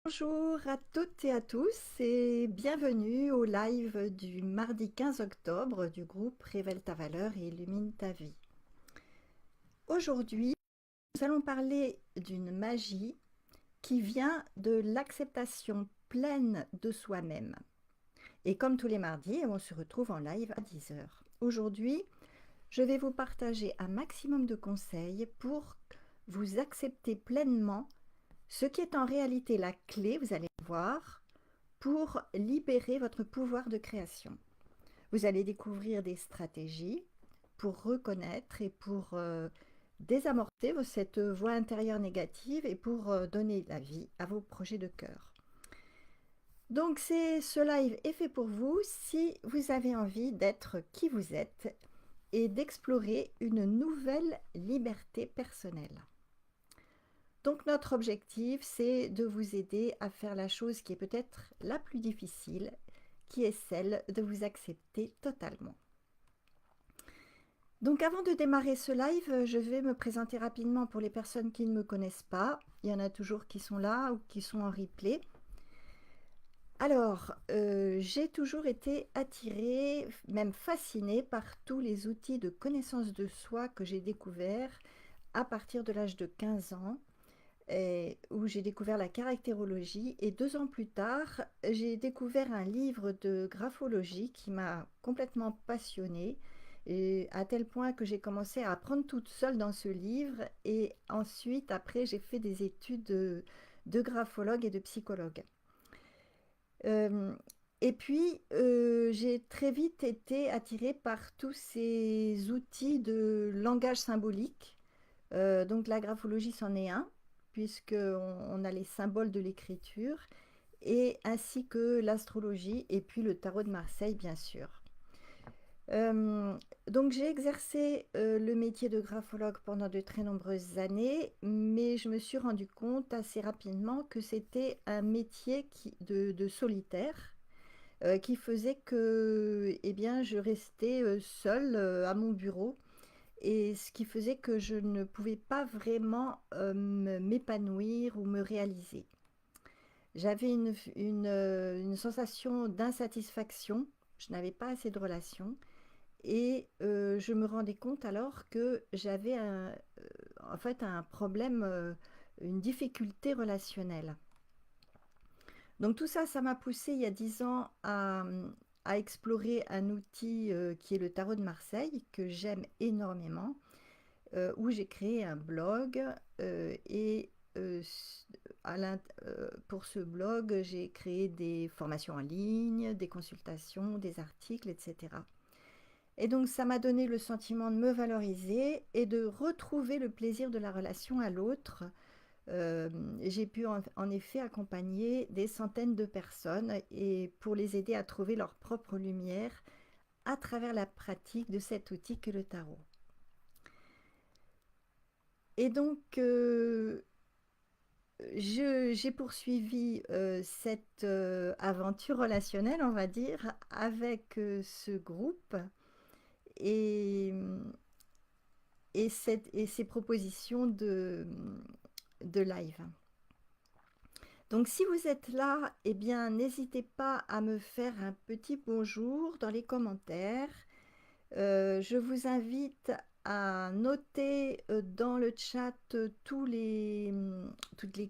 Bonjour à toutes et à tous et bienvenue au live du mardi 15 octobre du groupe Révèle ta valeur et illumine ta vie. Aujourd'hui, nous allons parler d'une magie qui vient de l'acceptation pleine de soi-même. Et comme tous les mardis, on se retrouve en live à 10 heures. Aujourd'hui, je vais vous partager un maximum de conseils pour vous accepter pleinement, ce qui est en réalité la clé, vous allez voir, pour libérer votre pouvoir de création. Vous allez découvrir des stratégies pour reconnaître et pour désamorcer cette voix intérieure négative et pour donner la vie à vos projets de cœur. Donc ce live est fait pour vous si vous avez envie d'être qui vous êtes et d'explorer une nouvelle liberté personnelle. Donc notre objectif, c'est de vous aider à faire la chose qui est peut-être la plus difficile, qui est celle de vous accepter totalement. Donc avant de démarrer ce live, je vais me présenter rapidement pour les personnes qui ne me connaissent pas. Il y en a toujours qui sont là ou qui sont en replay. Alors, j'ai toujours été attirée, même fascinée par tous les outils de connaissance de soi que j'ai découverts à partir de l'âge de 15 ans. Où j'ai découvert la caractérologie et 2 ans plus tard, j'ai découvert un livre de graphologie qui m'a complètement passionnée, et à tel point que j'ai commencé à apprendre toute seule dans ce livre et ensuite après j'ai fait des études de graphologue et de psychologue. Euh, et puis j'ai très vite été attirée par tous ces outils de langage symbolique. Donc la graphologie c'en est un, puisqu'on a les symboles de l'écriture, et ainsi que l'astrologie et puis le tarot de Marseille, bien sûr. Euh, donc j'ai exercé le métier de graphologue pendant de très nombreuses années, mais je me suis rendu compte assez rapidement que c'était un métier de solitaire, qui faisait que eh bien, je restais seule à mon bureau, et ce qui faisait que je ne pouvais pas vraiment m'épanouir ou me réaliser. J'avais une sensation d'insatisfaction, je n'avais pas assez de relations, et je me rendais compte alors que j'avais en fait un problème, une difficulté relationnelle. Donc tout ça, ça m'a poussé il y a 10 ans à explorer un outil qui est le tarot de Marseille, que j'aime énormément, où j'ai créé un blog, et pour ce blog, j'ai créé des formations en ligne, des consultations, des articles, etc. Et donc ça m'a donné le sentiment de me valoriser et de retrouver le plaisir de la relation à l'autre. J'ai pu en effet accompagner des centaines de personnes et pour les aider à trouver leur propre lumière à travers la pratique de cet outil que le tarot. Et donc, j'ai poursuivi cette aventure relationnelle, on va dire, avec ce groupe et, et ces propositions de live. Donc, si vous êtes là, eh bien, n'hésitez pas à me faire un petit bonjour dans les commentaires. Je vous invite à noter dans le chat toutes les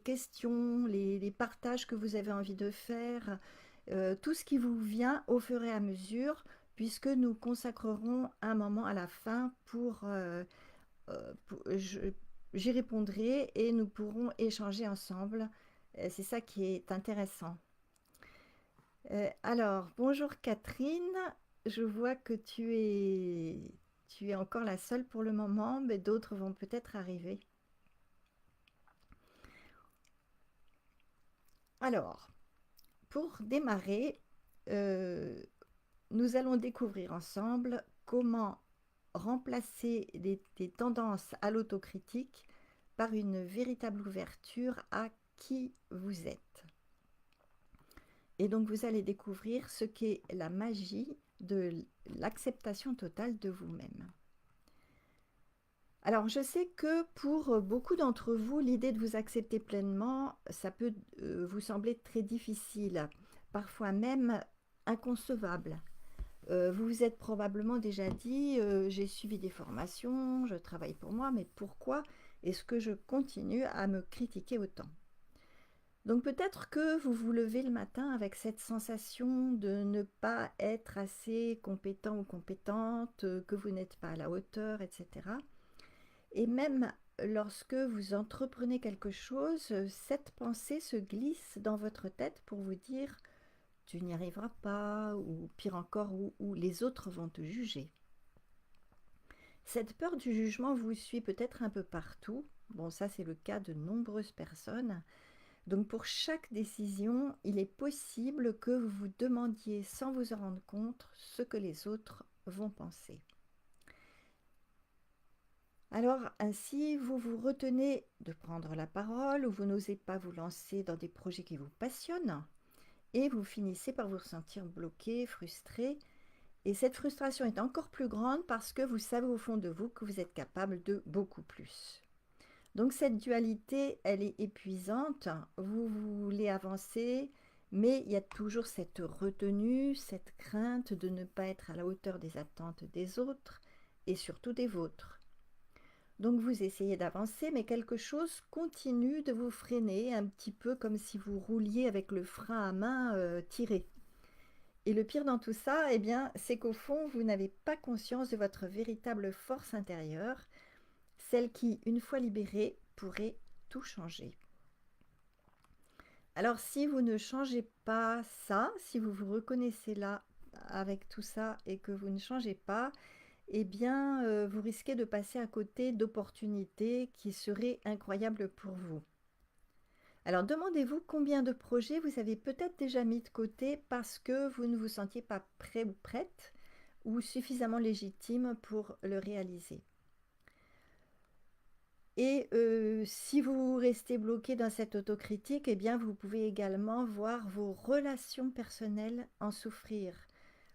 questions, les partages que vous avez envie de faire, tout ce qui vous vient au fur et à mesure, puisque nous consacrerons un moment à la fin j'y répondrai et nous pourrons échanger ensemble. C'est ça qui est intéressant. Alors, bonjour Catherine, je vois que tu es encore la seule pour le moment, mais d'autres vont peut-être arriver. Alors, pour démarrer, euh, nous allons découvrir ensemble comment remplacer des tendances à l'autocritique par une véritable ouverture à qui vous êtes. Et donc vous allez découvrir ce qu'est la magie de l'acceptation totale de vous-même. Alors, je sais que pour beaucoup d'entre vous, l'idée de vous accepter pleinement, ça peut vous sembler très difficile, parfois même inconcevable. Vous vous êtes probablement déjà dit, j'ai suivi des formations, je travaille pour moi, mais pourquoi est-ce que je continue à me critiquer autant? Donc peut-être que vous vous levez le matin avec cette sensation de ne pas être assez compétent ou compétente, que vous n'êtes pas à la hauteur, etc. Et même lorsque vous entreprenez quelque chose, cette pensée se glisse dans votre tête pour vous dire tu n'y arriveras pas, ou pire encore, où les autres vont te juger. Cette peur du jugement vous suit peut-être un peu partout. Bon, ça c'est le cas de nombreuses personnes. Donc pour chaque décision, il est possible que vous vous demandiez sans vous en rendre compte ce que les autres vont penser. Alors ainsi, vous vous retenez de prendre la parole ou vous n'osez pas vous lancer dans des projets qui vous passionnent et vous finissez par vous sentir bloqué, frustré. Et cette frustration est encore plus grande parce que vous savez au fond de vous que vous êtes capable de beaucoup plus. Donc cette dualité, elle est épuisante. Vous voulez avancer, mais il y a toujours cette retenue, cette crainte de ne pas être à la hauteur des attentes des autres et surtout des vôtres. Donc vous essayez d'avancer, mais quelque chose continue de vous freiner, un petit peu comme si vous rouliez avec le frein à main tiré. Et le pire dans tout ça, eh bien, c'est qu'au fond, vous n'avez pas conscience de votre véritable force intérieure, celle qui, une fois libérée, pourrait tout changer. Alors si vous ne changez pas ça, si vous vous reconnaissez là avec tout ça et que vous ne changez pas, eh bien, vous risquez de passer à côté d'opportunités qui seraient incroyables pour vous. Alors demandez-vous combien de projets vous avez peut-être déjà mis de côté parce que vous ne vous sentiez pas prêt ou prête ou suffisamment légitime pour le réaliser. Et si vous restez bloqué dans cette autocritique, eh bien vous pouvez également voir vos relations personnelles en souffrir.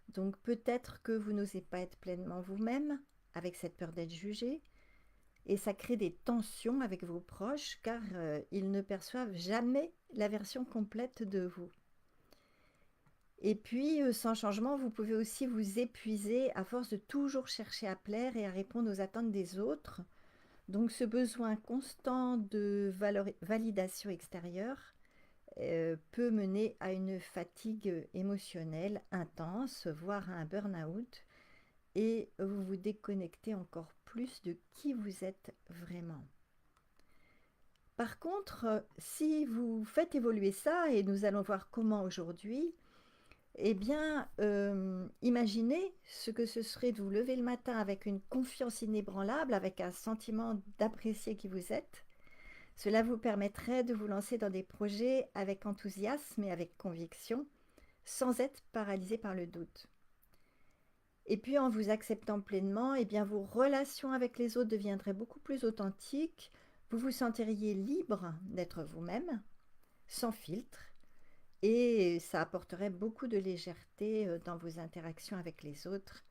Donc peut-être que vous n'osez pas être pleinement vous-même avec cette peur d'être jugé, et ça crée des tensions avec vos proches car ils ne perçoivent jamais la version complète de vous. Et puis, sans changement, vous pouvez aussi vous épuiser à force de toujours chercher à plaire et à répondre aux attentes des autres. Donc ce besoin constant de validation extérieure peut mener à une fatigue émotionnelle intense, voire à un burn-out, et vous vous déconnectez encore plus de qui vous êtes vraiment. Par contre, si vous faites évoluer ça, et nous allons voir comment aujourd'hui, eh bien, imaginez ce que ce serait de vous lever le matin avec une confiance inébranlable, avec un sentiment d'apprécier qui vous êtes. Cela vous permettrait de vous lancer dans des projets avec enthousiasme et avec conviction, sans être paralysé par le doute. Et puis en vous acceptant pleinement, eh bien, vos relations avec les autres deviendraient beaucoup plus authentiques, vous vous sentiriez libre d'être vous-même, sans filtre, et ça apporterait beaucoup de légèreté dans vos interactions avec les autres,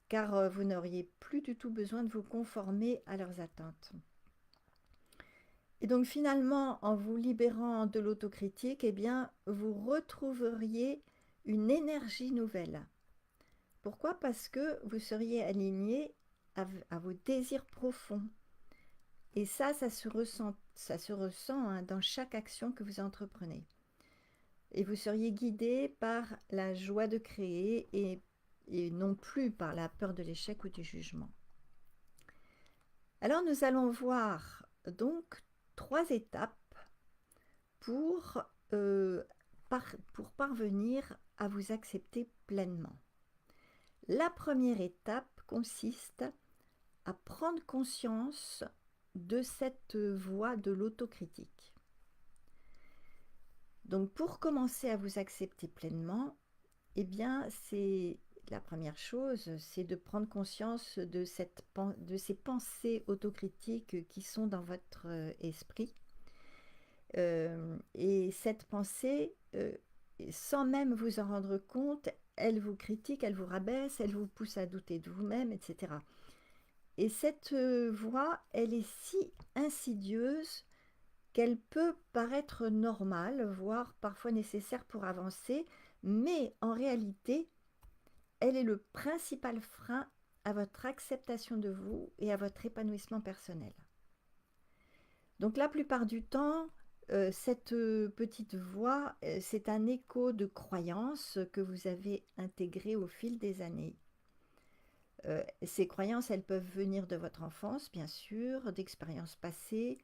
car vous n'auriez plus du tout besoin de vous conformer à leurs attentes. Et donc finalement, en vous libérant de l'autocritique, eh bien, vous retrouveriez une énergie nouvelle. Pourquoi? Parce que vous seriez aligné à vos désirs profonds. Et ça se ressent hein, dans chaque action que vous entreprenez. Et vous seriez guidé par la joie de créer et non plus par la peur de l'échec ou du jugement. Alors nous allons voir donc 3 étapes pour, pour parvenir à vous accepter pleinement. La première étape consiste à prendre conscience de cette voie de l'autocritique. Donc pour commencer à vous accepter pleinement, eh bien c'est la première chose, c'est de prendre conscience de ces pensées autocritiques qui sont dans votre esprit. Et cette pensée, sans même vous en rendre compte, elle vous critique, elle vous rabaisse, elle vous pousse à douter de vous-même, etc. Et cette voix, elle est si insidieuse qu'elle peut paraître normale, voire parfois nécessaire pour avancer, mais en réalité, elle est le principal frein à votre acceptation de vous et à votre épanouissement personnel. Donc la plupart du temps, cette petite voix, c'est un écho de croyances que vous avez intégrées au fil des années. Ces croyances, elles peuvent venir de votre enfance, bien sûr, d'expériences passées,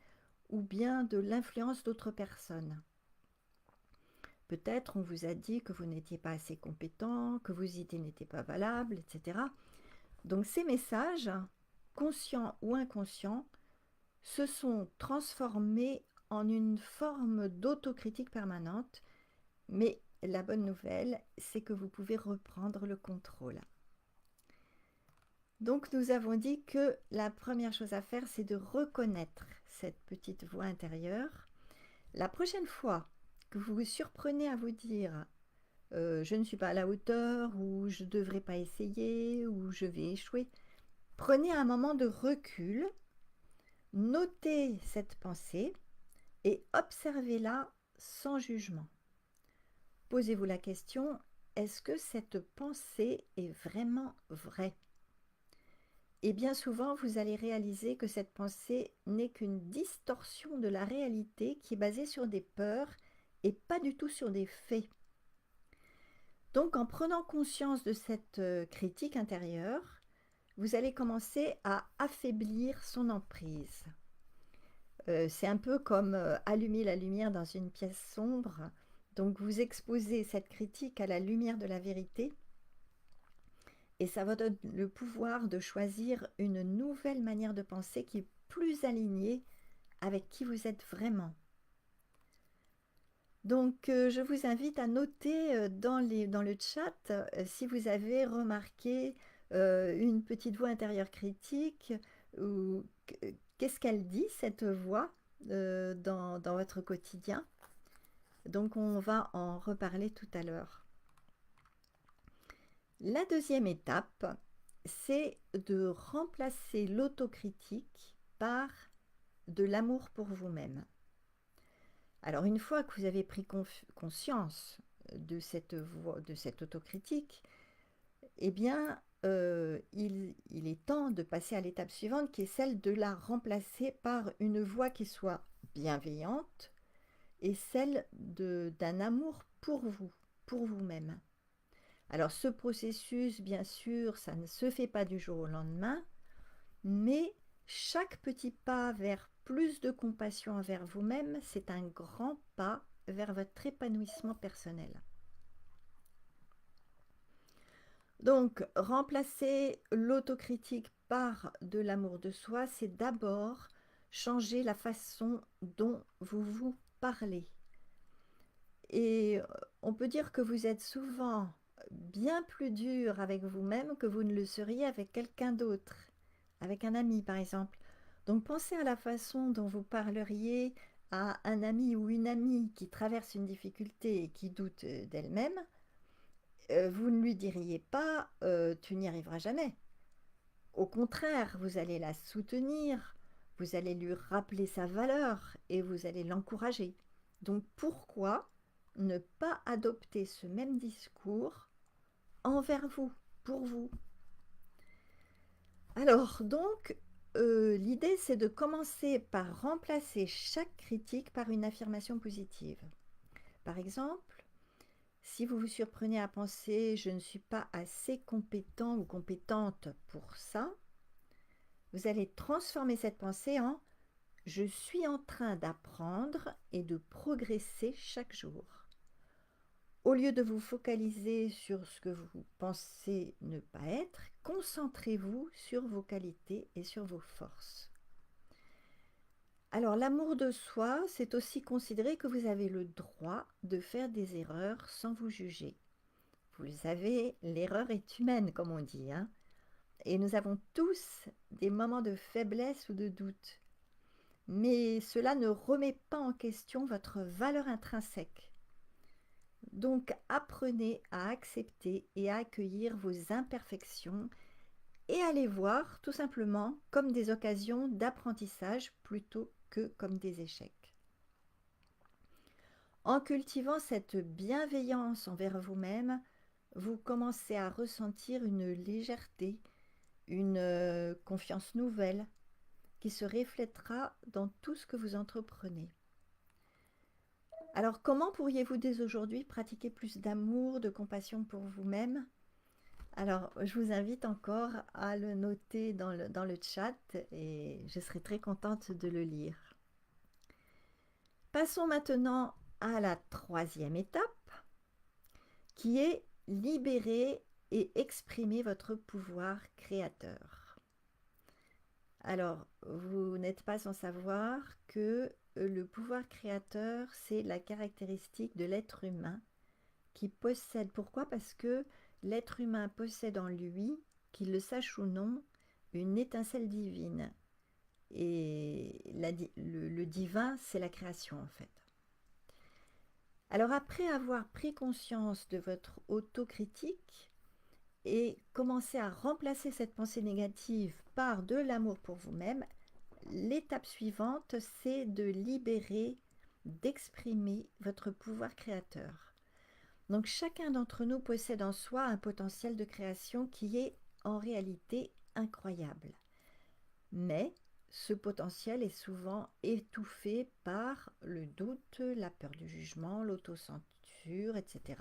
ou bien de l'influence d'autres personnes. Peut-être on vous a dit que vous n'étiez pas assez compétent, que vos idées n'étaient pas valables, etc. Donc ces messages, conscients ou inconscients, se sont transformés en une forme d'autocritique permanente, mais la bonne nouvelle, c'est que vous pouvez reprendre le contrôle. Donc nous avons dit que la première chose à faire, c'est de reconnaître cette petite voix intérieure. La prochaine fois que vous vous surprenez à vous dire je ne suis pas à la hauteur, ou je ne devrais pas essayer, ou je vais échouer, prenez un moment de recul, notez cette pensée et observez-la sans jugement. Posez-vous la question, est-ce que cette pensée est vraiment vraie? Et bien souvent, vous allez réaliser que cette pensée n'est qu'une distorsion de la réalité qui est basée sur des peurs et pas du tout sur des faits. Donc, en prenant conscience de cette critique intérieure, vous allez commencer à affaiblir son emprise. C'est un peu comme allumer la lumière dans une pièce sombre. Donc, vous exposez cette critique à la lumière de la vérité et ça vous donne le pouvoir de choisir une nouvelle manière de penser qui est plus alignée avec qui vous êtes vraiment. Donc, je vous invite à noter dans le chat si vous avez remarqué une petite voix intérieure critique ou qu'est-ce qu'elle dit, cette voix, dans votre quotidien. Donc, on va en reparler tout à l'heure. La deuxième étape, c'est de remplacer l'autocritique par de l'amour pour vous-même. Alors une fois que vous avez pris conscience de cette autocritique, eh bien, il est temps de passer à l'étape suivante qui est celle de la remplacer par une voix qui soit bienveillante et celle d'un amour pour vous, pour vous-même. Alors ce processus, bien sûr, ça ne se fait pas du jour au lendemain, mais chaque petit pas vers plus de compassion envers vous-même, c'est un grand pas vers votre épanouissement personnel. Donc, remplacer l'autocritique par de l'amour de soi, c'est d'abord changer la façon dont vous vous parlez. Et on peut dire que vous êtes souvent bien plus dur avec vous-même que vous ne le seriez avec quelqu'un d'autre, avec un ami par exemple. Donc pensez à la façon dont vous parleriez à un ami ou une amie qui traverse une difficulté et qui doute d'elle-même. Vous ne lui diriez pas tu n'y arriveras jamais. Au contraire, vous allez la soutenir, vous allez lui rappeler sa valeur et vous allez l'encourager. Donc pourquoi ne pas adopter ce même discours envers vous, pour vous? Alors donc, l'idée c'est de commencer par remplacer chaque critique par une affirmation positive. Par exemple, si vous vous surprenez à penser je ne suis pas assez compétent ou compétente pour ça, vous allez transformer cette pensée en je suis en train d'apprendre et de progresser chaque jour. Au lieu de vous focaliser sur ce que vous pensez ne pas être, concentrez-vous sur vos qualités et sur vos forces. Alors l'amour de soi, c'est aussi considérer que vous avez le droit de faire des erreurs sans vous juger. Vous le savez, l'erreur est humaine, comme on dit, hein. Et nous avons tous des moments de faiblesse ou de doute. Mais cela ne remet pas en question votre valeur intrinsèque. Donc apprenez à accepter et à accueillir vos imperfections et à les voir tout simplement comme des occasions d'apprentissage plutôt que comme des échecs. En cultivant cette bienveillance envers vous-même, vous commencez à ressentir une légèreté, une confiance nouvelle qui se reflètera dans tout ce que vous entreprenez. Alors, comment pourriez-vous dès aujourd'hui pratiquer plus d'amour, de compassion pour vous-même? Alors, je vous invite encore à le noter dans le chat et je serai très contente de le lire. Passons maintenant à la troisième étape, qui est libérer et exprimer votre pouvoir créateur. Alors, vous n'êtes pas sans savoir que le pouvoir créateur, c'est la caractéristique de l'être humain qui possède. Pourquoi? Parce que l'être humain possède en lui, qu'il le sache ou non, une étincelle divine. Et le divin, c'est la création en fait. Alors après avoir pris conscience de votre autocritique et commencé à remplacer cette pensée négative par de l'amour pour vous-même, l'étape suivante, c'est de libérer, d'exprimer votre pouvoir créateur. Donc chacun d'entre nous possède en soi un potentiel de création qui est en réalité incroyable. Mais ce potentiel est souvent étouffé par le doute, la peur du jugement, l'autocensure, etc.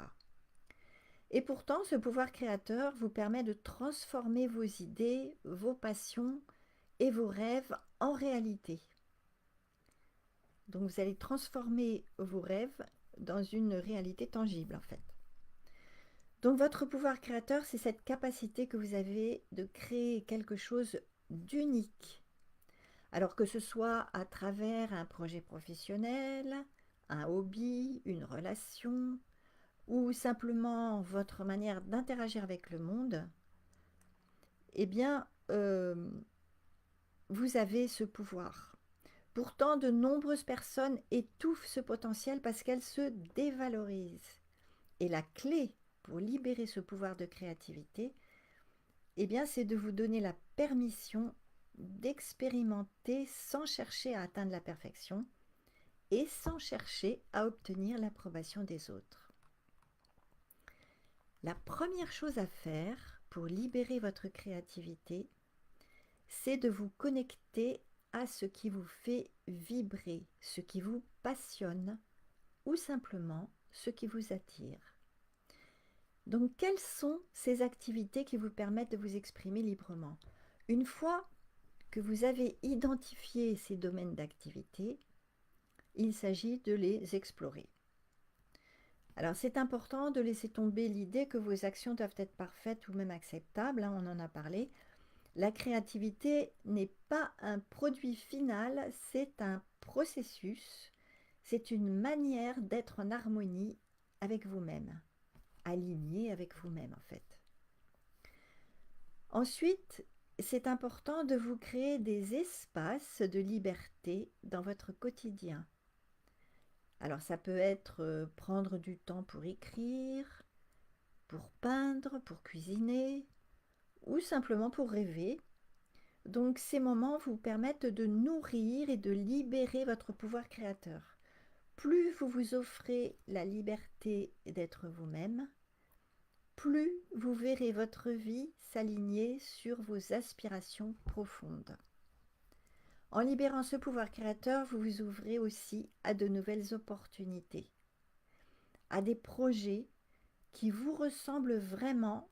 Et pourtant, ce pouvoir créateur vous permet de transformer vos idées, vos passions et vos rêves en réalité. Donc vous allez transformer vos rêves dans une réalité tangible en fait. Donc votre pouvoir créateur, c'est cette capacité que vous avez de créer quelque chose d'unique. Alors que ce soit à travers un projet professionnel, un hobby, une relation, ou simplement votre manière d'interagir avec le monde, eh bien, vous avez ce pouvoir. Pourtant, de nombreuses personnes étouffent ce potentiel parce qu'elles se dévalorisent. Et la clé pour libérer ce pouvoir de créativité, eh bien, c'est de vous donner la permission d'expérimenter sans chercher à atteindre la perfection et sans chercher à obtenir l'approbation des autres. La première chose à faire pour libérer votre créativité, c'est de vous connecter à ce qui vous fait vibrer, ce qui vous passionne ou simplement ce qui vous attire. Donc, quelles sont ces activités qui vous permettent de vous exprimer librement? Une fois que vous avez identifié ces domaines d'activité, il s'agit de les explorer. Alors, c'est important de laisser tomber l'idée que vos actions doivent être parfaites ou même acceptables, hein, on en a parlé. La créativité n'est pas un produit final, c'est un processus, c'est une manière d'être en harmonie avec vous-même, aligné avec vous-même en fait. Ensuite, c'est important de vous créer des espaces de liberté dans votre quotidien. Alors ça peut être prendre du temps pour écrire, pour peindre, pour cuisiner ou simplement pour rêver. Donc ces moments vous permettent de nourrir et de libérer votre pouvoir créateur. Plus vous vous offrez la liberté d'être vous-même, plus vous verrez votre vie s'aligner sur vos aspirations profondes. En libérant ce pouvoir créateur, vous vous ouvrez aussi à de nouvelles opportunités, à des projets qui vous ressemblent vraiment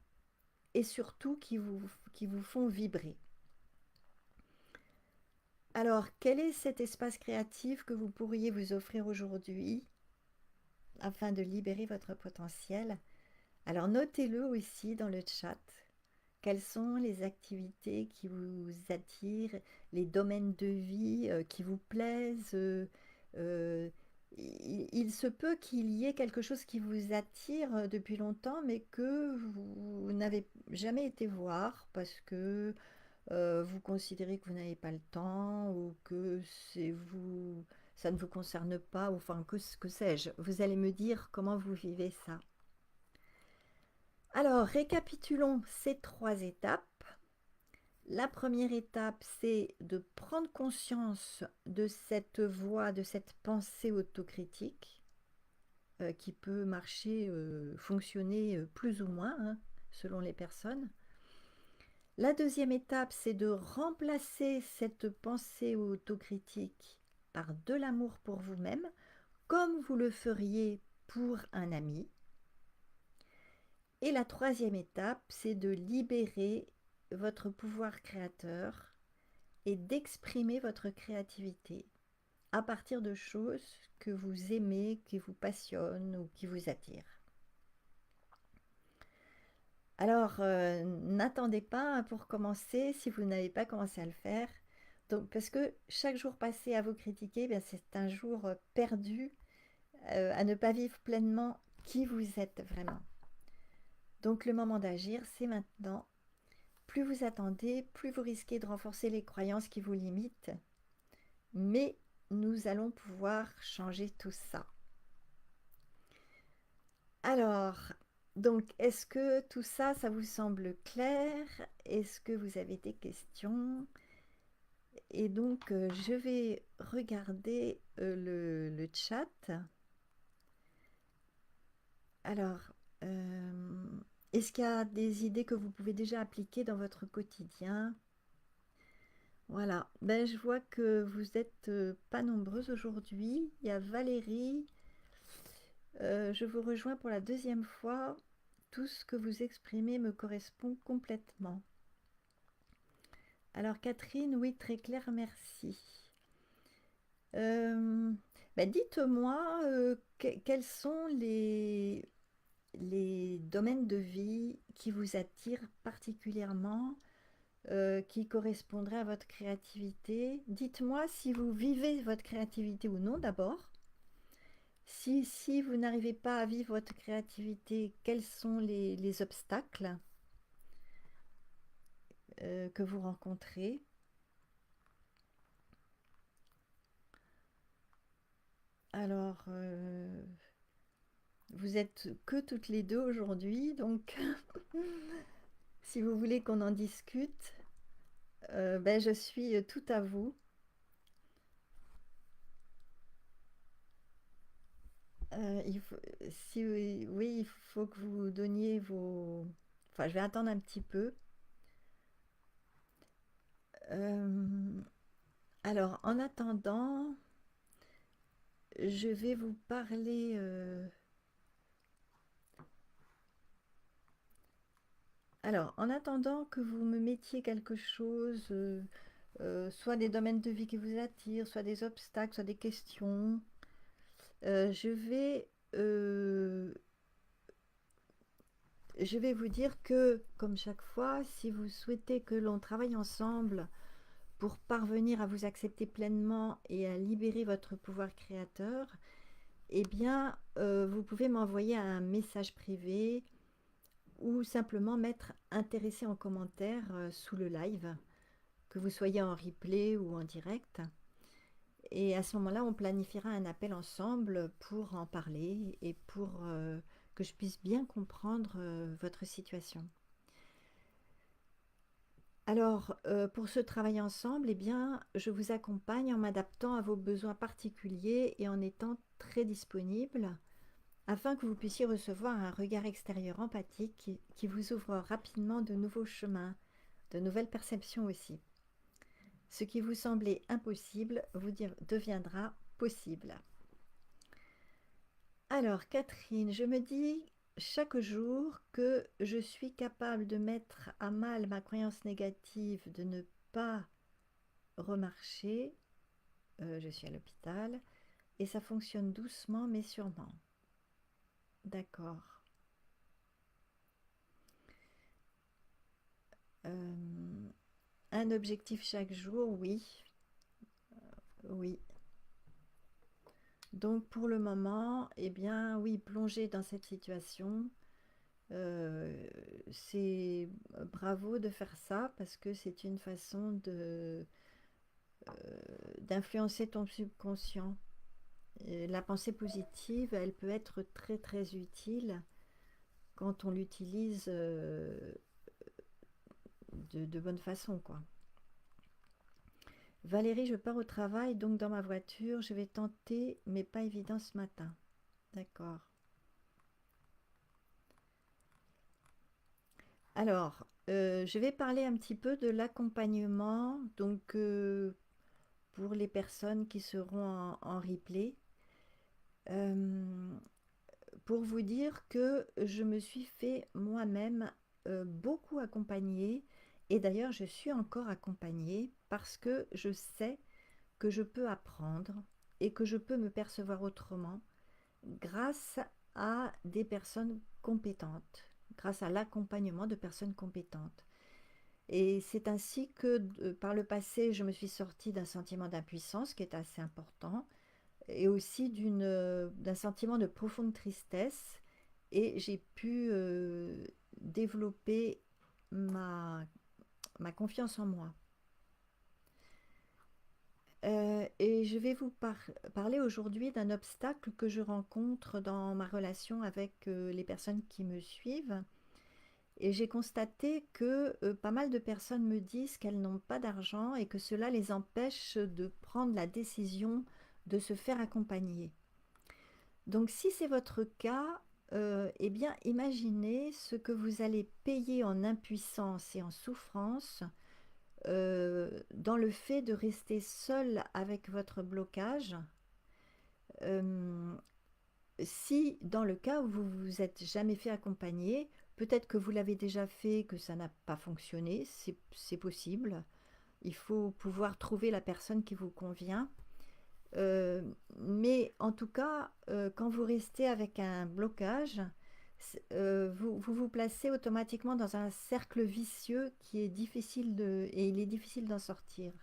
et surtout qui vous font vibrer. Alors, quel est cet espace créatif que vous pourriez vous offrir aujourd'hui afin de libérer votre potentiel? Alors, notez-le aussi dans le chat. Quelles sont les activités qui vous attirent, les domaines de vie qui vous plaisent il se peut qu'il y ait quelque chose qui vous attire depuis longtemps, mais que vous n'avez jamais été voir parce que vous considérez que vous n'avez pas le temps ou que ça ne vous concerne pas, ou enfin que sais-je. Vous allez me dire comment vous vivez ça. Alors, récapitulons ces 3 étapes. La première étape, c'est de prendre conscience de cette voix, de cette pensée autocritique qui peut marcher, fonctionner plus ou moins, hein, selon les personnes. La deuxième étape, c'est de remplacer cette pensée autocritique par de l'amour pour vous-même, comme vous le feriez pour un ami. Et la troisième étape, c'est de libérer votre pouvoir créateur et d'exprimer votre créativité à partir de choses que vous aimez, qui vous passionnent ou qui vous attirent. Alors, n'attendez pas pour commencer si vous n'avez pas commencé à le faire. Donc, parce que chaque jour passé à vous critiquer, bien, c'est un jour perdu à ne pas vivre pleinement qui vous êtes vraiment. Donc, le moment d'agir, c'est maintenant. Plus vous attendez, plus vous risquez de renforcer les croyances qui vous limitent. Mais nous allons pouvoir changer tout ça. Alors, donc, est-ce que tout ça, ça vous semble clair? Est-ce que vous avez des questions? Et donc, je vais regarder le chat. Alors, est-ce qu'il y a des idées que vous pouvez déjà appliquer dans votre quotidien? Voilà, ben, je vois que vous n'êtes pas nombreuses aujourd'hui. Il y a Valérie. Je vous rejoins pour la deuxième fois. Tout ce que vous exprimez me correspond complètement. Alors Catherine, oui, très clair, merci. Ben, dites-moi quels sont les domaines de vie qui vous attirent particulièrement, qui correspondraient à votre créativité. Dites-moi si vous vivez votre créativité ou non d'abord. Si vous n'arrivez pas à vivre votre créativité, quels sont les obstacles que vous rencontrez? Alors, vous êtes que toutes les deux aujourd'hui, donc si vous voulez qu'on en discute, ben, je suis tout à vous. Il faut, si, oui, il faut que vous donniez vos... Enfin, je vais attendre un petit peu. Euh, alors, en attendant, je vais vous parler... Alors, en attendant que vous me mettiez quelque chose, soit des domaines de vie qui vous attirent, soit des obstacles, soit des questions, je vais je vais vous dire que, comme chaque fois, si vous souhaitez que l'on travaille ensemble pour parvenir à vous accepter pleinement et à libérer votre pouvoir créateur, eh bien, vous pouvez m'envoyer un message privé ou simplement mettre intéressé en commentaire sous le live, que vous soyez en replay ou en direct. Et à ce moment-là, on planifiera un appel ensemble pour en parler et pour que je puisse bien comprendre votre situation. Alors, pour ce travail ensemble, eh bien, je vous accompagne en m'adaptant à vos besoins particuliers et en étant très disponible afin que vous puissiez recevoir un regard extérieur empathique qui vous ouvre rapidement de nouveaux chemins, de nouvelles perceptions aussi. Ce qui vous semblait impossible deviendra possible. Alors, Catherine, je me dis chaque jour que je suis capable de mettre à mal ma croyance négative de ne pas remarcher. Je suis à l'hôpital et ça fonctionne doucement mais sûrement. D'accord. Un objectif chaque jour, oui. Oui. Donc pour le moment, eh bien oui, plonger dans cette situation, c'est bravo de faire ça parce que c'est une façon d'influencer ton subconscient. Et la pensée positive, elle peut être très très utile quand on l'utilise de bonne façon, quoi. Valérie, je pars au travail, donc dans ma voiture, je vais tenter, mais pas évident ce matin. D'accord. Alors, je vais parler un petit peu de l'accompagnement, donc pour les personnes qui seront en replay. Euh, pour vous dire que je me suis fait moi-même beaucoup accompagner, et d'ailleurs je suis encore accompagnée parce que je sais que je peux apprendre et que je peux me percevoir autrement grâce à des personnes compétentes, grâce à l'accompagnement de personnes compétentes. Et c'est ainsi que par le passé, je me suis sortie d'un sentiment d'impuissance qui est assez important et aussi d'un sentiment de profonde tristesse. Et j'ai pu développer ma, ma confiance en moi. Et je vais vous parler aujourd'hui d'un obstacle que je rencontre dans ma relation avec les personnes qui me suivent. Et j'ai constaté que pas mal de personnes me disent qu'elles n'ont pas d'argent et que cela les empêche de prendre la décision de se faire accompagner. Donc si c'est votre cas, eh bien imaginez ce que vous allez payer en impuissance et en souffrance dans le fait de rester seul avec votre blocage. Euh, Si dans le cas où vous vous êtes jamais fait accompagner, peut-être que vous l'avez déjà fait, que ça n'a pas fonctionné, c'est possible. Il faut pouvoir trouver la personne qui vous convient. Euh, mais en tout cas, quand vous restez avec un blocage, vous vous placez automatiquement dans un cercle vicieux qui est difficile et il est difficile d'en sortir.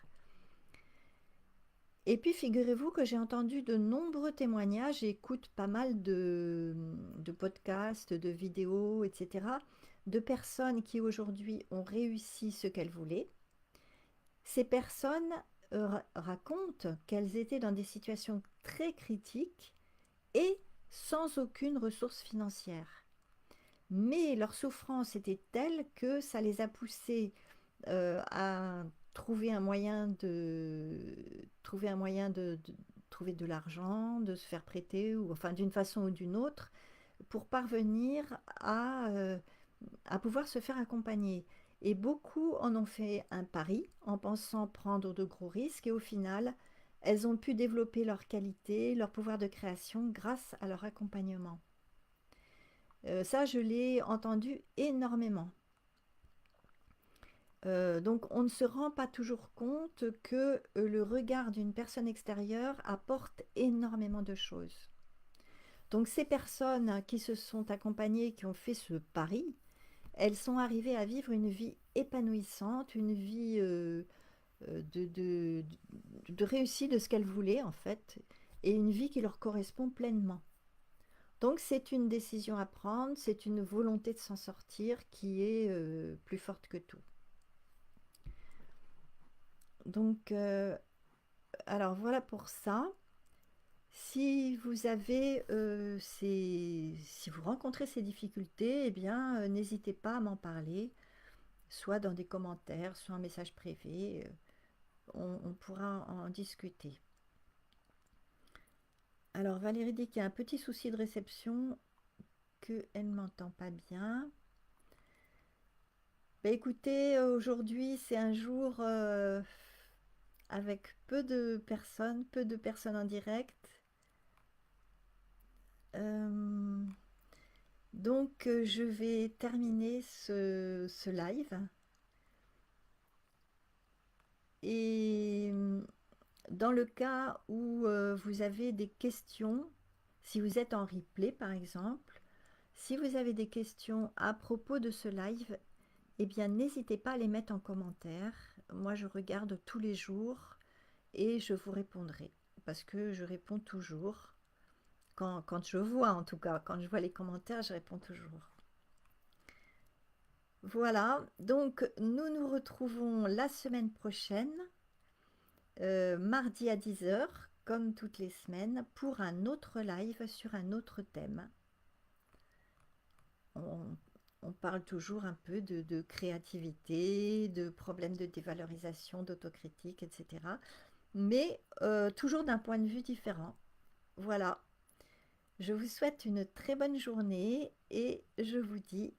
Et puis figurez-vous que j'ai entendu de nombreux témoignages, j'écoute pas mal de podcasts, de vidéos, etc., de personnes qui aujourd'hui ont réussi ce qu'elles voulaient. Ces personnes racontent qu'elles étaient dans des situations très critiques et sans aucune ressource financière. Mais leur souffrance était telle que ça les a poussées à trouver un moyen de trouver de l'argent, de se faire prêter, ou enfin d'une façon ou d'une autre, pour parvenir à pouvoir se faire accompagner. Et beaucoup en ont fait un pari en pensant prendre de gros risques et au final, elles ont pu développer leur qualité, leur pouvoir de création grâce à leur accompagnement. Ça, je l'ai entendu énormément. Donc on ne se rend pas toujours compte que le regard d'une personne extérieure apporte énormément de choses. Donc ces personnes qui se sont accompagnées, qui ont fait ce pari, elles sont arrivées à vivre une vie épanouissante, une vie de réussite de ce qu'elles voulaient en fait, et une vie qui leur correspond pleinement. Donc c'est une décision à prendre, c'est une volonté de s'en sortir qui est plus forte que tout. Donc, alors voilà pour ça. Si vous avez si vous rencontrez ces difficultés, eh bien, n'hésitez pas à m'en parler, soit dans des commentaires, soit en message privé. On pourra en discuter. Alors Valérie dit qu'il y a un petit souci de réception, qu'elle ne m'entend pas bien. Bah, écoutez, aujourd'hui c'est un jour avec peu de personnes en direct. Euh, Donc, je vais terminer ce live. Et dans le cas où vous avez des questions, si vous êtes en replay par exemple, si vous avez des questions à propos de ce live, eh bien n'hésitez pas à les mettre en commentaire. Moi, je regarde tous les jours et je vous répondrai parce que je réponds toujours. Quand je vois, en tout cas, quand je vois les commentaires, je réponds toujours. Voilà, donc nous nous retrouvons la semaine prochaine, mardi à 10 heures, comme toutes les semaines, pour un autre live sur un autre thème. On- on parle toujours un peu de créativité, de problèmes de dévalorisation, d'autocritique, etc. Mais toujours d'un point de vue différent. Voilà. Je vous souhaite une très bonne journée et je vous dis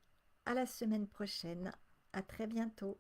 à la semaine prochaine. À très bientôt.